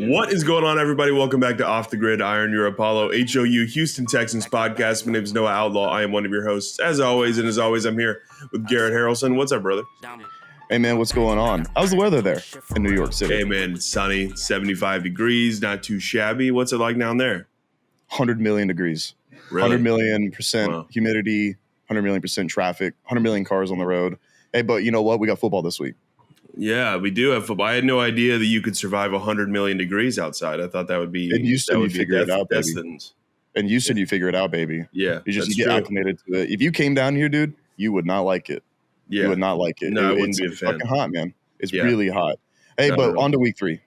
What is going on, everybody? Welcome back to Off the Gridiron, your Apollo HOU Houston Texans podcast. My name is Noah Outlaw. I am one of your hosts, as always. And as always, I'm here with Garrett Harrelson. What's up, brother? Hey, man, what's going on? How's the weather there in New York City? Hey, man, it's sunny, 75 degrees, not too shabby. What's it like down there? 100 million degrees. Really? 100 million% Wow. humidity, 100 million% traffic, 100 million cars on the road. Hey, but you know what? We got football this week. Yeah, we do have football. I had no idea that you could survive 100 million degrees outside. I thought that would be. And you said you figure it out, baby. sentence. And you said you figure it out, baby. Yeah, You that's get true. acclimated to it. If you came down here, dude, you would not like it. Yeah. You would not like it. No, I wouldn't It's be a fan. fucking hot, man. It's Yeah. really hot. Hey, Not but at all. on to week three.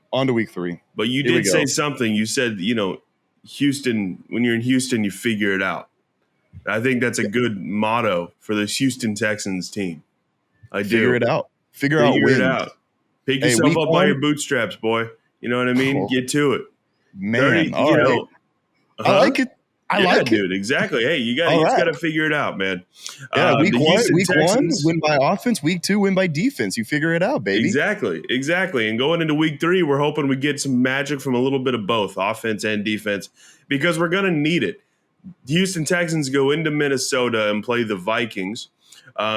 But you Here we did say go. something. You said, Houston, when you're in Houston, you figure it out. I think that's a good motto for this Houston Texans team. I do. Figure it out. Figure out Figure wins. it out. Pick Hey, yourself week up by one- your bootstraps, boy. You know what I mean? Oh. Get to it. Man, Already, all right. I like it. I yeah, like it. dude. Exactly. Hey, you All just right. got to figure it out, man. Yeah, week the one, Houston Texans- win by offense. Week two, win by defense. You figure it out, baby. Exactly. And going into week 3, we're hoping we get some magic from a little bit of both offense and defense because we're going to need it. The Houston Texans go into Minnesota and play the Vikings.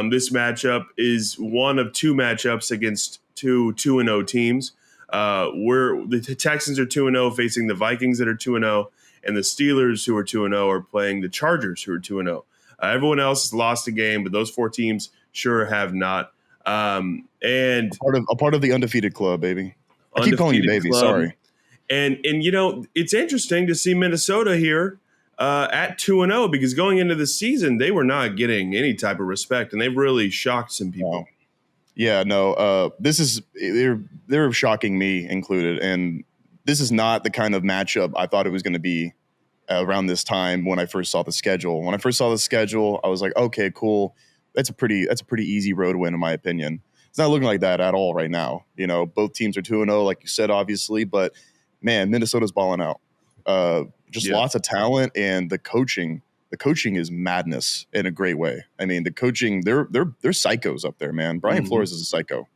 This matchup is one of two matchups against two 2-0 teams. The Texans are 2-0 facing the Vikings that are 2-0, and the Steelers, who are 2-0, are playing the Chargers, who are 2-0. Everyone else has lost a game, but those 4 teams sure have not. And A part of the undefeated club, baby. I keep calling you undefeated baby. club. Sorry. And it's interesting to see Minnesota here at 2-0 because going into the season, they were not getting any type of respect, and they've really shocked some people. No. Yeah, no. They're shocking me included, and this is not the kind of matchup I thought it was going to be around this time when I first saw the schedule. When I first saw the schedule, I was like, okay, cool. That's a pretty easy road win in my opinion. It's not looking like that at all right now. Both teams are 2-0, like you said, obviously, but man, Minnesota's balling out. Lots of talent, and the coaching is madness in a great way. I mean, the coaching, they're psychos up there, man. Brian Flores is a psycho.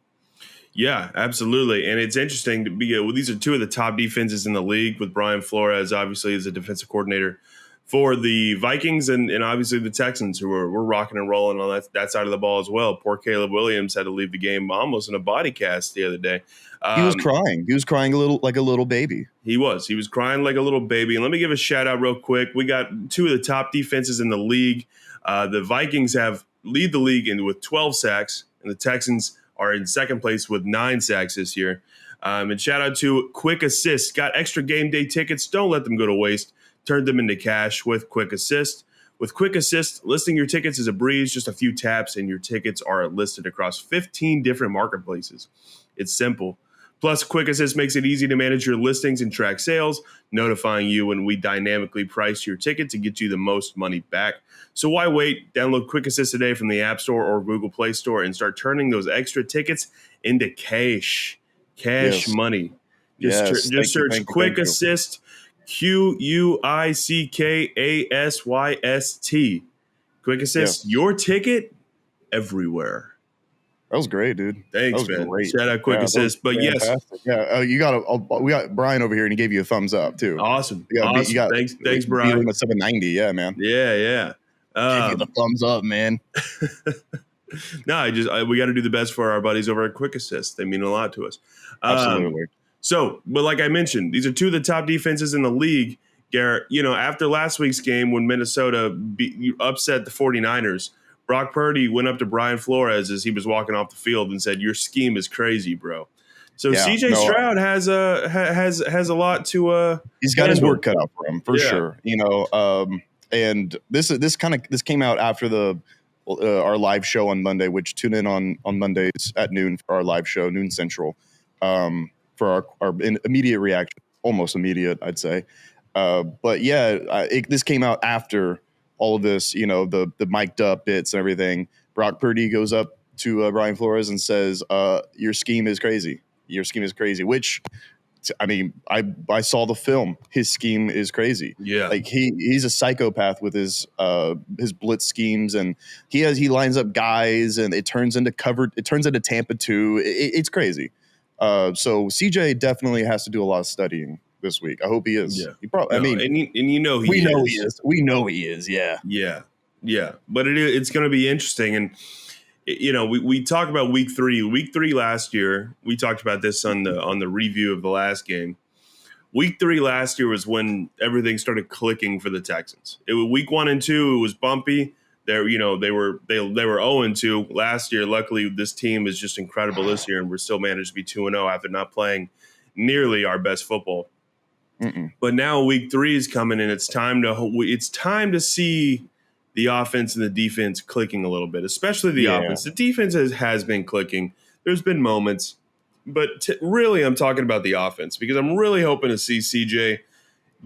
Yeah, absolutely. And it's interesting to be these are two of the top defenses in the league, with Brian Flores obviously as a defensive coordinator for the Vikings and obviously the Texans, who we're rocking and rolling on that side of the ball as well. Poor Caleb Williams had to leave the game almost in a body cast the other day. He was crying. He was crying like a little baby. He was crying like a little baby. And let me give a shout out real quick. We got two of the top defenses in the league. The Vikings lead the league with 12 sacks, and the Texans are in second place with 9 sacks this year. And shout out to Quick Assist. Got extra game day tickets. Don't let them go to waste. Turn them into cash with Quick Assist. With Quick Assist, listing your tickets is a breeze. Just a few taps, and your tickets are listed across 15 different marketplaces. It's simple. Plus, Quick Assist makes it easy to manage your listings and track sales, notifying you when we dynamically price your ticket to get you the most money back. So why wait? Download Quick Assist today from the App Store or Google Play Store and start turning those extra tickets into cash Yes. money. Yes. Just search Quick Assist, QUICKASYST. Quick Assist, your ticket everywhere. That was great, dude. Thanks, That was man. great. Shout out Quick Assist. But fantastic. yes, we got Brian over here, and he gave you a thumbs up too. awesome. You got- Awesome. you got- Thanks, Beat Brian. him at 790. Yeah, man. Yeah. Give you the thumbs up, man. No, we got to do the best for our buddies over at Quick Assist. They mean a lot to us. Absolutely. But like I mentioned, these are two of the top defenses in the league, Garrett. After last week's game when Minnesota upset the 49ers, Brock Purdy went up to Brian Flores as he was walking off the field and said, "Your scheme is crazy, bro." So Yeah, CJ Stroud has a lot to. He's got his handle. work cut out for him for Yeah. sure. And this came out after our live show on Monday, which tune in on Mondays at noon for our live show, noon Central, for our immediate reaction, almost immediate, I'd say. But yeah, this came out after all of this, the mic'd up bits and everything. Brock Purdy goes up to Brian Flores and says, your scheme is crazy. Your scheme is crazy, which, I mean, I saw the film. His scheme is crazy. Yeah. Like he's a psychopath with his blitz schemes, and he lines up guys and it turns into Tampa 2. It's crazy. So CJ definitely has to do a lot of studying this week. I hope he is. Yeah. He probably. No, I mean, and you know he we is. know he is. We know he is. Yeah. Yeah. Yeah. But it's going to be interesting. And, we talk about week 3. Week 3 last year, we talked about this on the review of the last game. Week 3 last year was when everything started clicking for the Texans. It was week 1 and 2. It was bumpy. They were 0-2 last year. Luckily, this team is just incredible this year, and we're still managed to be 2-0 after not playing nearly our best football. Mm-mm. But now week 3 is coming, and it's time to see the offense and the defense clicking a little bit, especially the offense. The defense has been clicking. There's been moments. But really, I'm talking about the offense because I'm really hoping to see CJ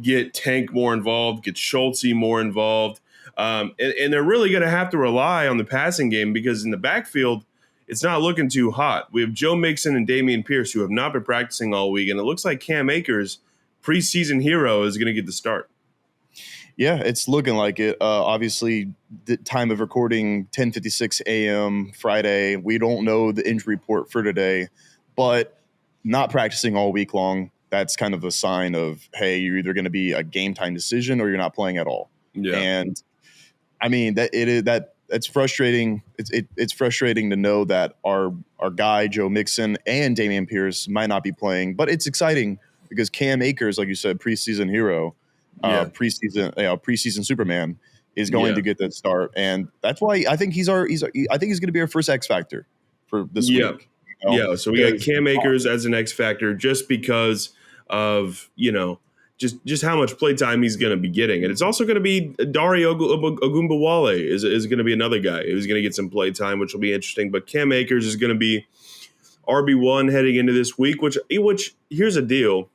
get Tank more involved, get Schultz more involved. And they're really going to have to rely on the passing game because in the backfield, it's not looking too hot. We have Joe Mixon and Dameon Pierce who have not been practicing all week. And it looks like Cam Akers, preseason hero, is going to get the start. Yeah, it's looking like it. Obviously, the time of recording, 10:56 a.m. Friday. We don't know the injury report for today. But not practicing all week long, that's kind of a sign of, hey, you're either going to be a game time decision or you're not playing at all. Yeah. And I mean that's frustrating. It's frustrating to know that our guy Joe Mixon and Dameon Pierce might not be playing, but it's exciting because Cam Akers, like you said, preseason hero, preseason Superman, is going to get that start, and that's why I think he's going to be our first X factor for this week. Yeah, so we got Cam Akers as an X factor just because of, just how much playtime he's going to be getting. And it's also going to be Dario Ogunbowale is going to be another guy who's going to get some playtime, which will be interesting. But Cam Akers is going to be RB1 heading into this week, which here's a deal.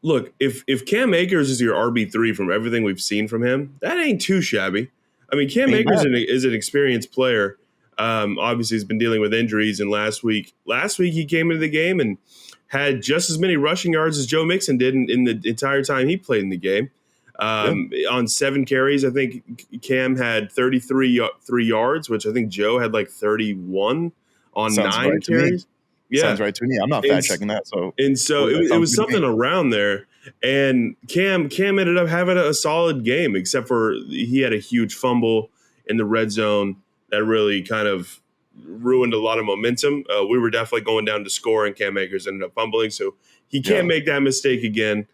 Look, if Cam Akers is your RB3 from everything we've seen from him, that ain't too shabby. I mean, Cam Akers is an experienced player. Obviously, he's been dealing with injuries, and last week he came into the game and had just as many rushing yards as Joe Mixon did in the entire time he played in the game. On 7 carries, I think Cam had 33 yards, which I think Joe had like 31 on Sounds 9 right carries. Yeah, sounds right to me. I'm not fact checking that. So it was something around there, and Cam ended up having a solid game, except for he had a huge fumble in the red zone that really kind of ruined a lot of momentum. We were definitely going down to score, and Cam Akers ended up fumbling, so he can't make that mistake again.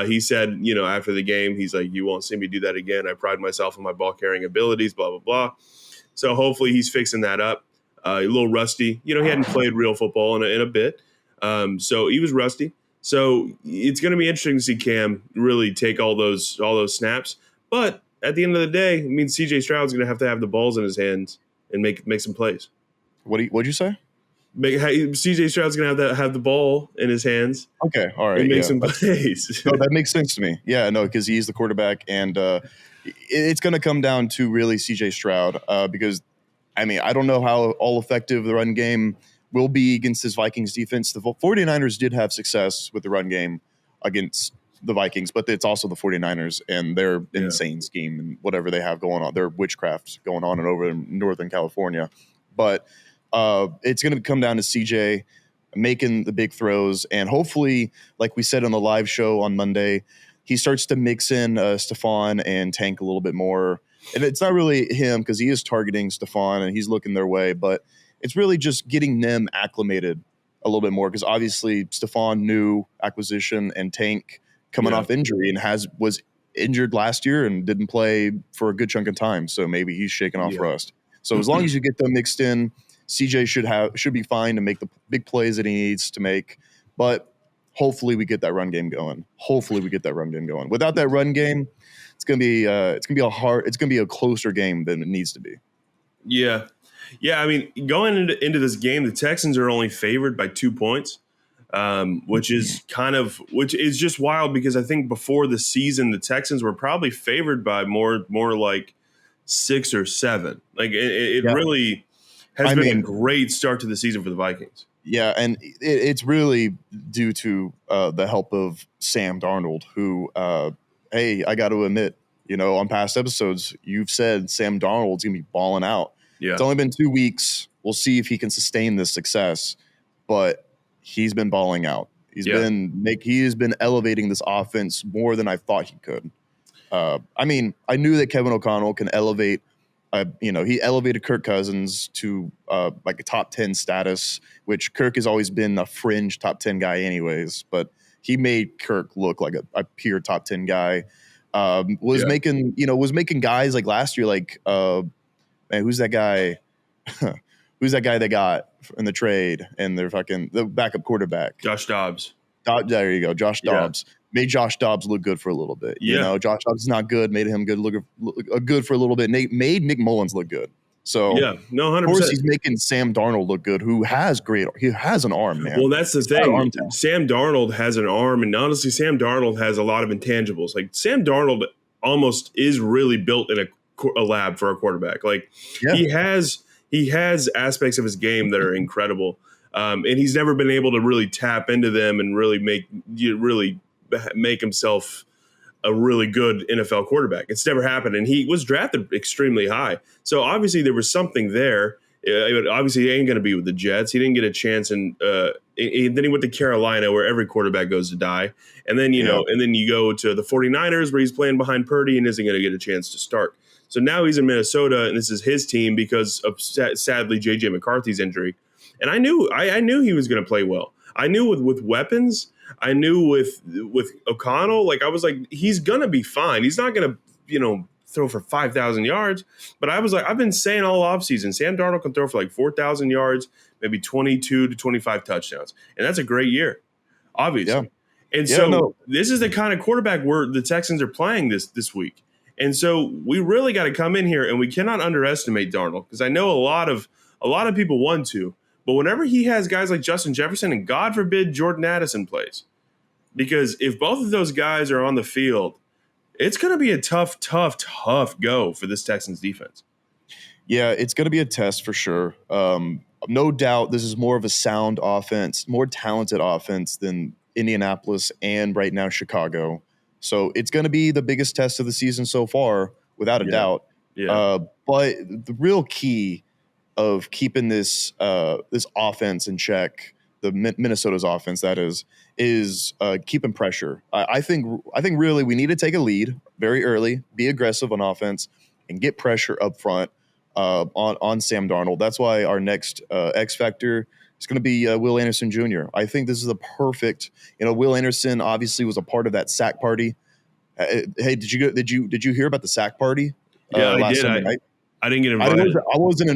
He said, after the game, he's like, "You won't see me do that again. I pride myself on my ball carrying abilities." Blah blah blah. So hopefully he's fixing that up. A little rusty. He hadn't played real football in a bit, so he was rusty. So it's going to be interesting to see Cam really take all those snaps. But at the end of the day, it means C.J. Stroud's going to have the balls in his hands and make some plays. What'd you say? C.J. Stroud's going to have the ball in his hands. Okay, all right, and make some plays. No, that makes sense to me. Yeah, no, because he's the quarterback, and it's going to come down to really C.J. Stroud because. I mean, I don't know how all effective the run game will be against this Vikings defense. The 49ers did have success with the run game against the Vikings, but it's also the 49ers and their insane scheme and whatever they have going on, their witchcraft going on and over in Northern California. But it's going to come down to CJ making the big throws. And hopefully, like we said on the live show on Monday, he starts to mix in Stephon and Tank a little bit more. And it's not really him because he is targeting Stephon and he's looking their way, but it's really just getting them acclimated a little bit more because obviously Stephon new acquisition and Tank coming off injury and was injured last year and didn't play for a good chunk of time. So maybe he's shaking off rust. So as long as you get them mixed in, CJ should be fine to make the big plays that he needs to make. But hopefully we get that run game going. Without that run game, it's gonna be a closer game than it needs to be. Yeah. I mean, going into this game, the Texans are only favored by 2 points, which is just wild because I think before the season, the Texans were probably favored by more like 6 or 7. Like it really has been a great start to the season for the Vikings. Yeah, and it's really due to the help of Sam Darnold, who. Hey, I got to admit, on past episodes, you've said Sam Darnold's going to be balling out. Yeah. It's only been 2 weeks. We'll see if he can sustain this success. But he's been balling out. He has been elevating this offense more than I thought he could. I mean, I knew that Kevin O'Connell can elevate. He elevated Kirk Cousins to like a top 10 status, which Kirk has always been a fringe top 10 guy anyways, but he made Kirk look like a pure top 10 guy. Was making guys like last year, like, man, who's that guy? Who's that guy they got in the trade and the backup quarterback? Josh Dobbs. There you go. Josh Dobbs. Made Josh Dobbs look good for a little bit. You know, Josh Dobbs is not good. Made him good for a little bit. Made Nick Mullins look good. So 100%. Of course he's making Sam Darnold look good, who has an arm, man. Well, that's the thing. Sam Darnold has an arm, and honestly, Sam Darnold has a lot of intangibles. Like Sam Darnold almost is really built in a lab for a quarterback. Like he has aspects of his game that are incredible, and he's never been able to really tap into them and really make himself a really good NFL quarterback. It's never happened, and he was drafted extremely high. So obviously there was something there. Obviously he ain't going to be with the Jets. He didn't get a chance, and then he went to Carolina, where every quarterback goes to die. And then and then you go to the 49ers, where he's playing behind Purdy and isn't going to get a chance to start. So now he's in Minnesota, and this is his team because of sadly J.J. McCarthy's injury. And I knew he was going to play well. I knew with weapons. I knew with O'Connell, like I was like, he's gonna be fine. He's not gonna, throw for 5,000 yards. But I was like, I've been saying all offseason, Sam Darnold can throw for like 4,000 yards, maybe 22 to 25 touchdowns, and that's a great year, obviously. Yeah. And this is the kind of quarterback where the Texans are playing this week. And so we really got to come in here, and we cannot underestimate Darnold, because I know a lot of people want to. But whenever he has guys like Justin Jefferson, and God forbid Jordan Addison plays, because if both of those guys are on the field, it's going to be a tough go for this Texans defense. Yeah, it's going to be a test for sure. No doubt this is more of a sound offense, more talented offense than Indianapolis and right now Chicago. So it's going to be the biggest test of the season so far, without a doubt. Yeah. But the real key of keeping this offense in check, the Minnesota's offense, that is keeping pressure. I think really we need to take a lead very early, be aggressive on offense, and get pressure up front on Sam Darnold. That's why our next X factor is going to be Will Anderson Jr. I think this is a perfect. Will Anderson obviously was a part of that sack party. Hey, did you hear about the sack party? Yeah, I last did. Sunday night? I didn't get invited. I wasn't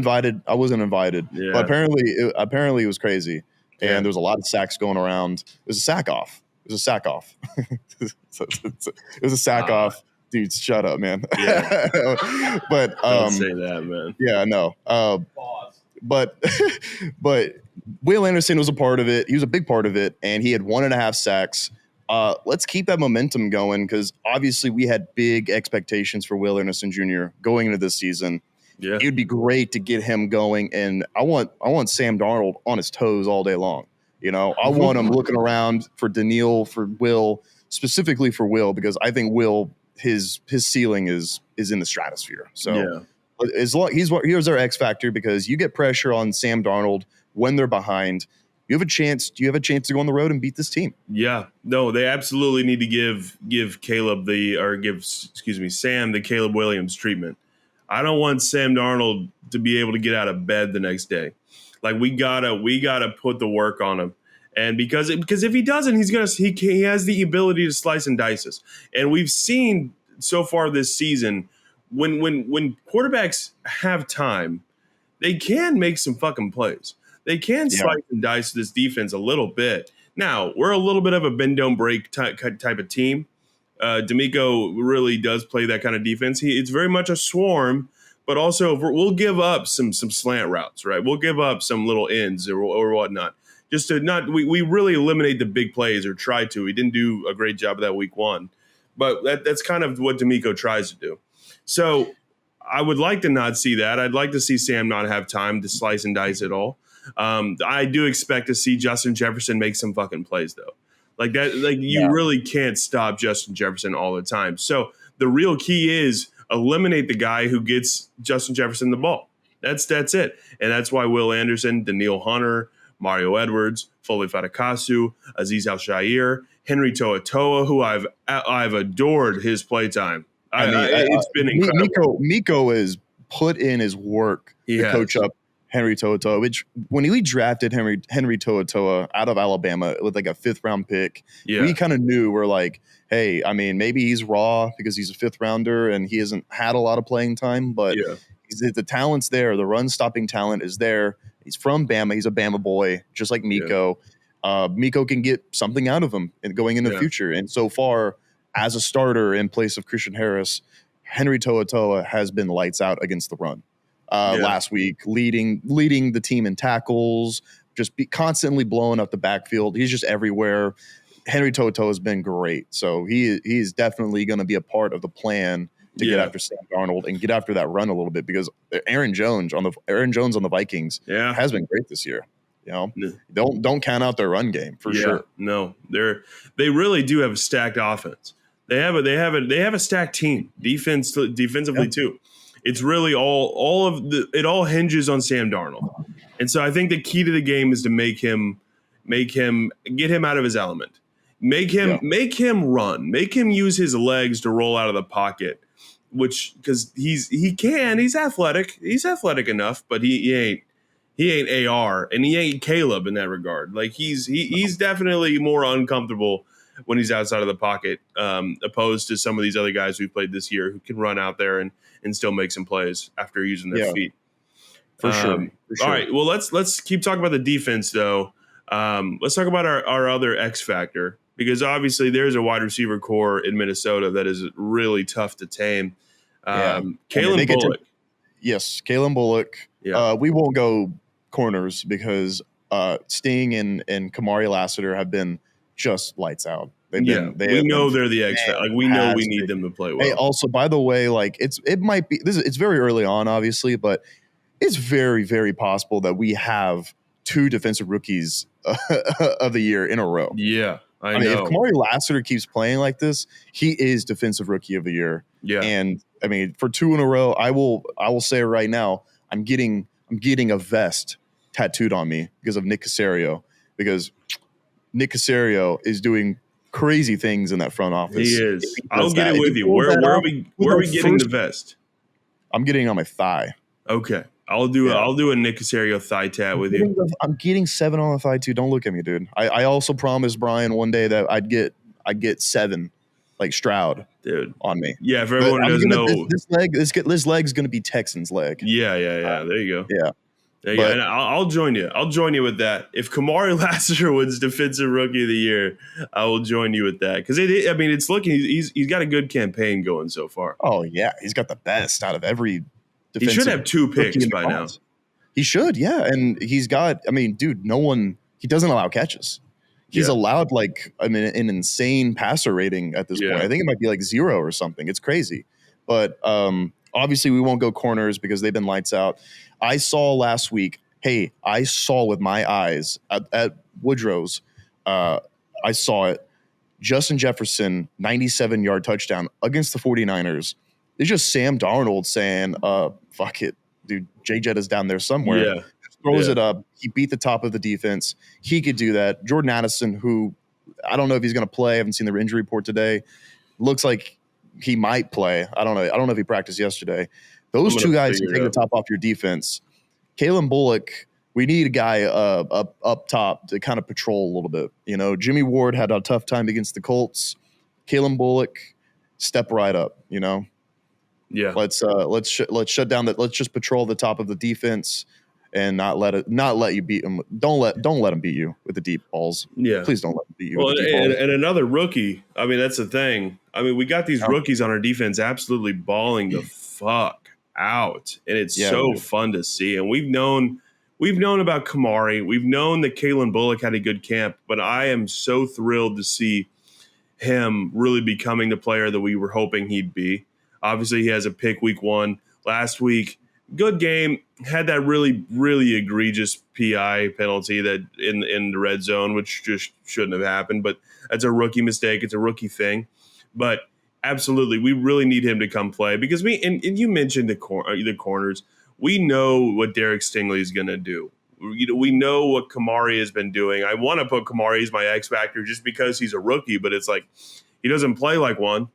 invited. Yeah. But apparently it was crazy. Yeah. And there was a lot of sacks going around. It was a sack off. It was a sack off. Dude, shut up, man. Yeah. But don't say that, man. Yeah, no. But Will Anderson was a part of it. He was a big part of it, and he had 1.5 sacks. Let's keep that momentum going, because obviously we had big expectations for Will Anderson Jr. going into this season. Yeah. It would be great to get him going, and I want Sam Darnold on his toes all day long. I want him looking around for Daniil, for Will, specifically for Will, because I think Will, his ceiling is in the stratosphere. So as long here's our X factor, because you get pressure on Sam Darnold when they're behind. You have a chance to go on the road and beat this team. Yeah. No, they absolutely need to give Sam the Caleb Williams treatment. I don't want Sam Darnold to be able to get out of bed the next day. Like we gotta put the work on him. And because if he doesn't, he has the ability to slice and dice us. And we've seen so far this season, when quarterbacks have time, they can make some fucking plays. They can slice and dice this defense a little bit. Now, we're a little bit of a bend, don't break type of team. D'Amico really does play that kind of defense. It's very much a swarm, but also we'll give up some slant routes, right? We'll give up some little ends or whatnot. Just to we really eliminate the big plays, or try to. We didn't do a great job of that week 1. But that's kind of what D'Amico tries to do. So I would like to not see that. I'd like to see Sam not have time to slice and dice at all. I do expect to see Justin Jefferson make some fucking plays, though. Like that, you really can't stop Justin Jefferson all the time. So the real key is eliminate the guy who gets Justin Jefferson the ball. That's it. And that's why Will Anderson, Daniil Hunter, Mario Edwards, Foley Fatakasu, Aziz Al-Shair, Henry To'oTo'o, who I've adored his playtime. It's been incredible. Miko has put in his work to coach up Henry To'oTo'o, which when we drafted Henry To'oTo'o out of Alabama with like a 5th round pick, we kind of knew we're like, hey, I mean, maybe he's raw because he's a 5th rounder and he hasn't had a lot of playing time, but the talent's there. The run stopping talent is there. He's from Bama. He's a Bama boy, just like Miko. Miko can get something out of him going in the future. And so far, as a starter in place of Christian Harris, Henry To'oTo'o has been lights out against the run. Last week, leading the team in tackles, just constantly blowing up the backfield. He's just everywhere. Henry To'oTo'o has been great. So he's definitely going to be a part of the plan to get after Sam Darnold and get after that run a little bit, because Aaron Jones on the Vikings has been great this year. You know, don't count out their run game for sure. No, they really do have a stacked offense. They have a stacked team defensively too. It's really it all hinges on Sam Darnold. And so I think the key to the game is to get him out of his element. Make him run. Make him use his legs to roll out of the pocket, because he's athletic. He's athletic enough, but he ain't AR and he ain't Caleb in that regard. Like he's definitely more uncomfortable when he's outside of the pocket, opposed to some of these other guys we've played this year who can run out there and still make some plays after using their feet. For sure. All right. Well, let's keep talking about the defense though. Let's talk about our other X factor, because obviously there's a wide receiver core in Minnesota that is really tough to tame. Kalen Bullock. Kalen Bullock. Yeah. We won't go corners because Sting and Kamari Lassiter have been just lights out. We know they're the X factor. Like we know we need them to play well. Hey, also, by the way, like it's very early on, obviously, but it's very, very possible that we have 2 defensive rookies of the year in a row. Yeah, I mean, know. If Kamari Lassiter keeps playing like this, he is defensive rookie of the year. Yeah, and I mean, for 2 in a row, I will say it right now, I'm getting a vest tattooed on me because of Nick Caserio, because Nick Caserio is doing crazy things in that front office. He is. I'll get it with you. Where are we getting the vest? I'm getting it on my thigh. Okay. I'll do a Nick Caserio thigh tat with you. I'm getting 7 on the thigh too. Don't look at me, dude. I also promised Brian one day that I'd get 7 like Stroud, dude, on me. Yeah, for everyone who doesn't know, this leg's gonna be Texan's leg. Yeah. There you go. Yeah. And I'll join you. I'll join you with that. If Kamari Lassiter wins Defensive Rookie of the Year, I will join you with that, because it's looking. He's got a good campaign going so far. Oh yeah, he's got the best out of every. He should have 2 picks by now. He should, yeah, and he's got. I mean, dude, he doesn't allow catches. He's allowed an insane passer rating at this point. I think it might be like 0 or something. It's crazy, but obviously we won't go corners because they've been lights out. I saw last week. Hey, I saw with my eyes at Woodrow's. I saw it. Justin Jefferson, 97-yard touchdown against the 49ers. It's just Sam Darnold saying, fuck it, dude, J-Jet is down there somewhere. Yeah. Throws it up. He beat the top of the defense. He could do that. Jordan Addison, who I don't know if he's going to play. I haven't seen the injury report today. Looks like he might play. I don't know if he practiced yesterday. Those 2 guys can take the top off your defense. Kalen Bullock, we need a guy up top to kind of patrol a little bit. You know, Jimmy Ward had a tough time against the Colts. Kalen Bullock, step right up. You know. Yeah. Let's shut down that. Let's just patrol the top of the defense and not let you beat him. Don't let him beat you with the deep balls. Yeah. Please don't let him beat you with the deep balls. And another rookie. I mean, that's the thing. I mean, we got these rookies on our defense absolutely balling the fuck out, and it's fun to see. And we've known about Kamari. We've known that Kalen Bullock had a good camp, but I am so thrilled to see him really becoming the player that we were hoping he'd be. Obviously, he has a pick week 1. Last week, good game. Had that really, really egregious PI penalty that in the red zone, which just shouldn't have happened. But that's a rookie mistake. It's a rookie thing. But absolutely, we really need him to come play, because and you mentioned the corners. We know what Derek Stingley is going to do. we know what Kamari has been doing. I want to put Kamari as my X factor just because he's a rookie, but it's like he doesn't play like one.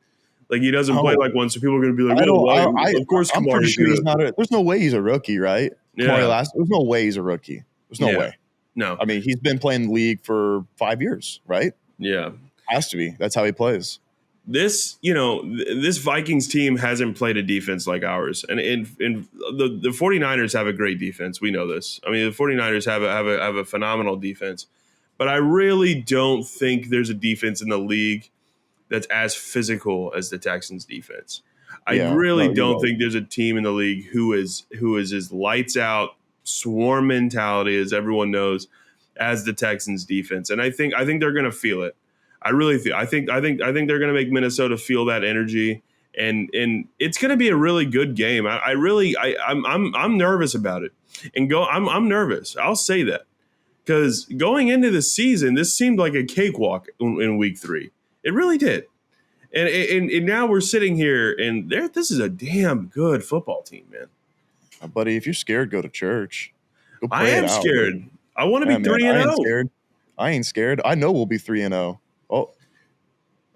Like he doesn't play like one, so people are going to be like, "Whoa, why? Of course, I'm pretty Kamari's sure he's good." not. There's no way he's a rookie, right? Yeah. There's no way he's a rookie. There's no way. No. I mean, he's been playing the league for 5 years, right? Yeah. Has to be. That's how he plays. This Vikings team hasn't played a defense like ours. And the 49ers have a great defense. We know this. I mean, the 49ers have a phenomenal defense. But I really don't think there's a defense in the league that's as physical as the Texans defense. I really don't think there's a team in the league who is as lights out swarm mentality, as everyone knows, as the Texans defense. And I think they're going to feel it. I really feel. I think they're going to make Minnesota feel that energy, and it's going to be a really good game. I'm nervous about it, I'm nervous. I'll say that because going into the season, this seemed like a cakewalk in week 3. It really did, and now we're sitting here, and this is a damn good football team, man. Buddy, if you're scared, go to church. Go I am scared. Dude. I want to be 3-0. I ain't scared. I know we'll be 3-0. Oh,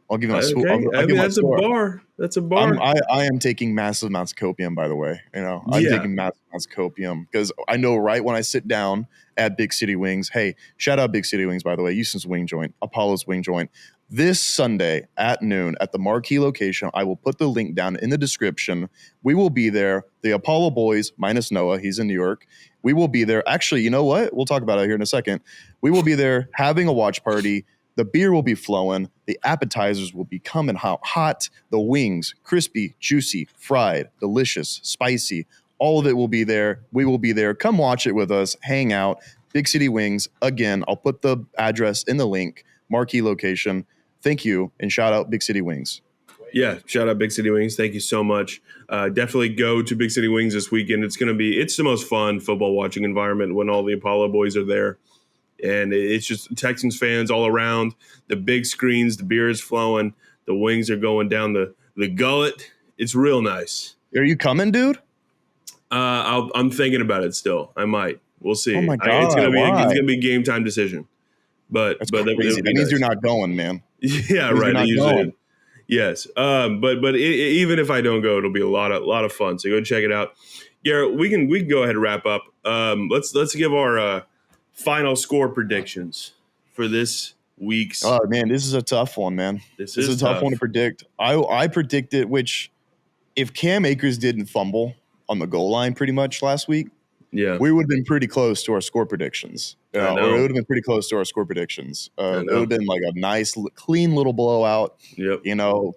I'll give you a swoop. That's a bar. That's a bar. I am taking massive amounts of copium, by the way. I'm taking massive amounts of copium because I know right when I sit down at Big City Wings. Hey, shout out Big City Wings, by the way. Houston's Wing Joint, Apollo's Wing Joint. This Sunday at noon at the marquee location, I will put the link down in the description. We will be there. The Apollo boys, minus Noah, he's in New York. We will be there. Actually, you know what? We'll talk about it here in a second. We will be there having a watch party. The beer will be flowing. The appetizers will be coming hot. The wings, crispy, juicy, fried, delicious, spicy. All of it will be there. We will be there. Come watch it with us. Hang out. Big City Wings. Again, I'll put the address in the link. Marquee location. Thank you, and shout out Big City Wings. Yeah, shout out Big City Wings. Thank you so much. Definitely go to Big City Wings this weekend. It's the most fun football watching environment when all the Apollo boys are there. And it's just Texans fans all around. The big screens, the beer is flowing, the wings are going down the gullet. It's real nice. Are you coming, dude? I'm thinking about it still. I might. We'll see. Oh my God, it's gonna be a game time decision. But that means nice. You're not going, man. Yeah, right. Usually, yes. But even if I don't go, it'll be a lot of fun. So go check it out. Garrett, we can go ahead and wrap up. Let's give our final score predictions for this week's. Oh man, this is a tough one, man. This is a tough one to predict. I predicted, which if Cam Akers didn't fumble on the goal line pretty much last week, we would have been pretty close to our score predictions. Or it would have been pretty close to our score predictions. It would have been like a nice, clean little blowout. Yep.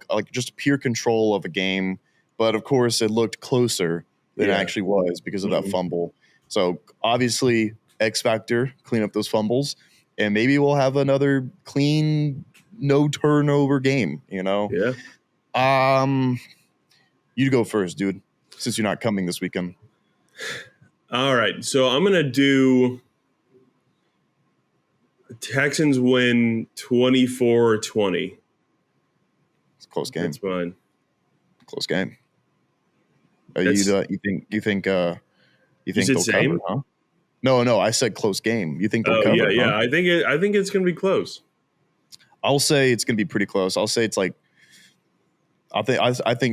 Like just pure control of a game. But of course, it looked closer than it actually was because of that fumble. So obviously, X factor, clean up those fumbles, and maybe we'll have another clean, no turnover game. Yeah. You go first, dude, since you're not coming this weekend. All right, so I'm gonna do Texans win 24-20. It's a close game. That's fine. Close game. You think they'll cover, huh? No, I said close game. You think they'll cover? Yeah. Huh? I think it's going to be close. I'll say it's going to be pretty close. I'll say it's like I think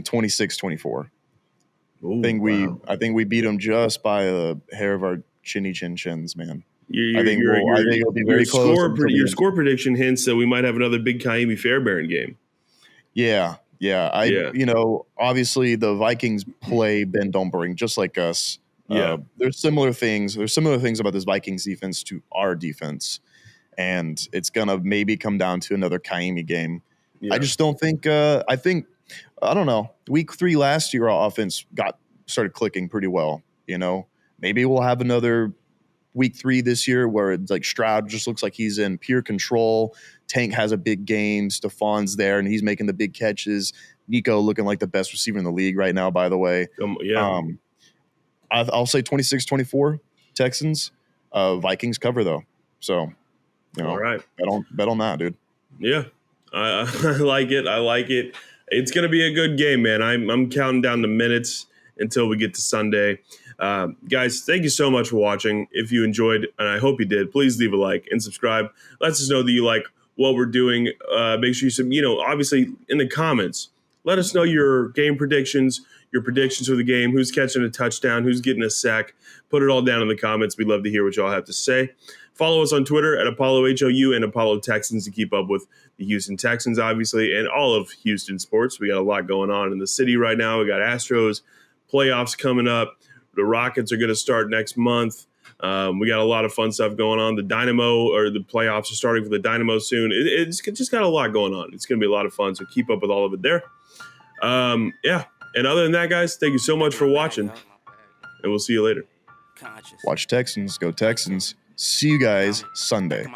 26-24. I think we beat them just by a hair of our chins, man. I think it'll be very close. Your score prediction hints that we might have another big Kaimi Fairbairn game. Yeah. Obviously the Vikings play bend don't bring just like us. Yeah. There's similar things about this Vikings defense to our defense, and it's gonna maybe come down to another Kaimi game. Yeah. I just don't think. I don't know. Week 3 last year, our offense started clicking pretty well. Maybe we'll have another week 3 this year where it's like Stroud just looks like he's in pure control. Tank has a big game. Stefan's there and he's making the big catches. Nico looking like the best receiver in the league right now, by the way. I'll say 26-24 Texans. Vikings cover though. So, all right. Bet on that, dude. Yeah. I like it. It's going to be a good game, man. I'm counting down the minutes until we get to Sunday. Guys, thank you so much for watching. If you enjoyed, and I hope you did, please leave a like and subscribe. Let us know that you like what we're doing. Make sure obviously in the comments, let us know your game predictions, your predictions for the game, who's catching a touchdown, who's getting a sack. Put it all down in the comments. We'd love to hear what y'all have to say. Follow us on Twitter at ApolloHOU and Apollo Texans to keep up with the Houston Texans, obviously, and all of Houston sports. We got a lot going on in the city right now. We got Astros playoffs coming up. The Rockets are going to start next month. We got a lot of fun stuff going on. The playoffs are starting for the Dynamo soon. It's just got a lot going on. It's going to be a lot of fun, so keep up with all of it there. Yeah. And other than that, guys, thank you so much for watching, and we'll see you later. Watch Texans, go Texans. See you guys Sunday.